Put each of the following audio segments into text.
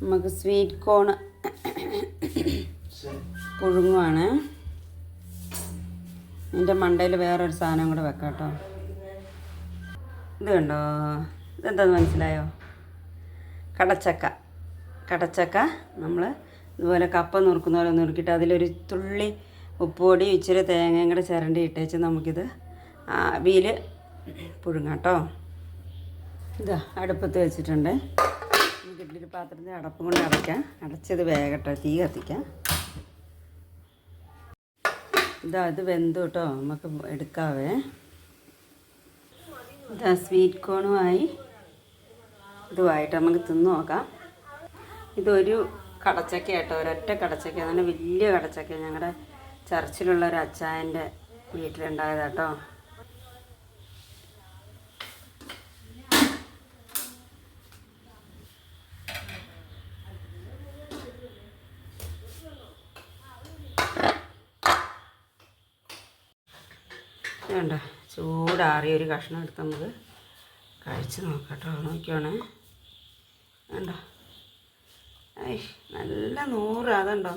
നമുക്ക് sweet corn പുഴുങ്ങുവാണ്. ഇതിൻ്റെ മണ്ടയിൽ വേറൊരു സാധനം കൂടെ വെക്കാം കേട്ടോ. ഇത് കണ്ടോ, ഇതെന്താന്ന് മനസ്സിലായോ? കടച്ചക്ക നമ്മൾ ഇതുപോലെ കപ്പ നുറുക്കുന്ന പോലെ നുറുക്കിയിട്ട് അതിലൊരു തുള്ളി ഉപ്പുപൊടി ഇച്ചിരി തേങ്ങയും കൂടെ ചിരണ്ടി ഇട്ടേച്ച് നമുക്കിത് ആവിയിൽ പുഴുങ്ങാം കേട്ടോ. ഇതാ അടുപ്പത്ത് വെച്ചിട്ടുണ്ട്. നമുക്ക് ഇഡ്ഡലി പാത്രത്തിൽ അടപ്പും കൊണ്ട് അടയ്ക്കാം. അടച്ചത് വേഗട്ടെ, തീ കത്തിക്കാം. ഇത് വെന്തു കേട്ടോ, നമുക്ക് എടുക്കാവേ. ഇതാ സ്വീറ്റ് കോണുമായി ഇതുമായിട്ട് നമുക്ക് തിന്ന് നോക്കാം. ഇതൊരു കടച്ചക്ക കേട്ടോ, ഒരൊറ്റ കടച്ചക്ക, നല്ല വലിയ കടച്ചക്ക. ഞങ്ങളുടെ ചർച്ചിലുള്ള ഒരു അച്ചായൻ്റെ വീട്ടിലുണ്ടായതാട്ടോ. വേണ്ട, ചൂടാറിയ ഒരു കഷ്ണം എടുത്ത് നമുക്ക് കഴിച്ച് നോക്കാം കേട്ടോ. നോക്കിയോണേ, വേണ്ട, നല്ല അതുണ്ടോ.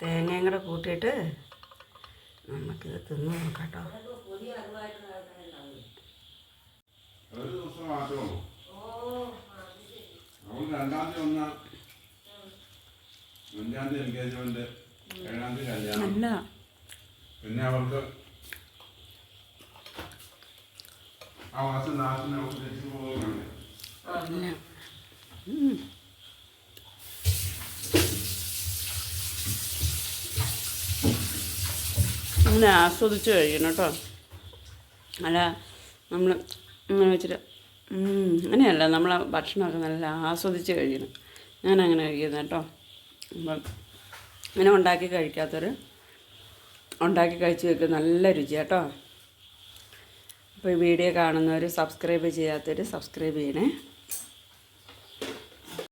തേങ്ങയും കൂടെ കൂട്ടിയിട്ട് നമുക്കിത് തിന്ന് നോക്കാം കേട്ടോ. നല്ല പിന്നെ അവർക്ക് ആ മാസം നാട്ടിന് അവർക്ക് തിരിച്ചു പോകുന്നുണ്ട്. അങ്ങനെ ആസ്വദിച്ച് കഴിക്കണം കേട്ടോ. അല്ല നമ്മൾ ഇങ്ങനെ വെച്ചിട്ട് അങ്ങനെയല്ല, നമ്മൾ ഭക്ഷണമൊക്കെ നല്ല ആസ്വദിച്ച് കഴിക്കണം. ഞാനങ്ങനെ കഴിക്കുന്നത് കേട്ടോ. അപ്പം ഇങ്ങനെ ഉണ്ടാക്കി കഴിക്കാത്തവർ ഉണ്ടാക്കി കഴിച്ച് വെക്കുക, നല്ല രുചി കേട്ടോ. അപ്പോൾ ഈ വീഡിയോ കാണുന്നവർ സബ്സ്ക്രൈബ് ചെയ്യാത്തവർ സബ്സ്ക്രൈബ് ചെയ്യണേ.